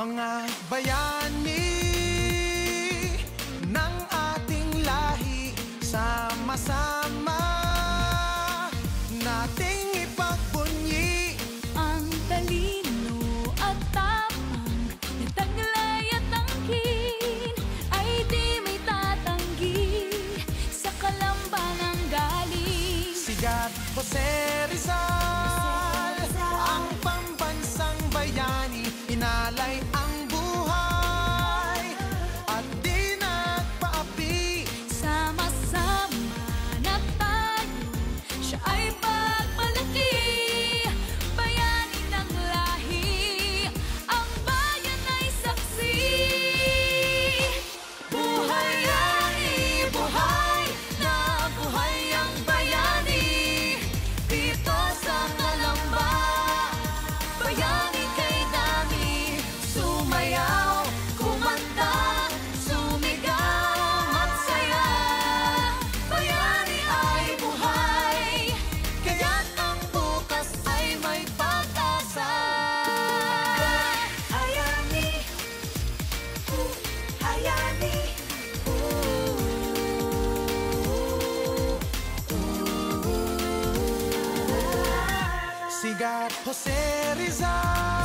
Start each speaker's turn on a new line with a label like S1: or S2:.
S1: Mga bayani ng ating lahi, sama-sama nating ipagbunyi
S2: ang talino at tapang na taglay at tangkin ay di may tatanggi sa Calamba ng galing.
S1: Sigat Jose Rizal, ang pambansang bayani, inalay ang buhay at di nagpaapi.
S2: Sama-sama na tayo, siya ay pagmalaki. Bayani ng lahi, ang bayan ay saksi. Buhay yani, buhay na buhay ang bayani dito sa Calamba. Bayani kay dami, sumayaw, kumanta, sumigaw, magsaya. Bayani ay buhay, kaya't ang bukas ay may pag-asa. Hayani, hayani,
S1: Sigat Jose Rizal,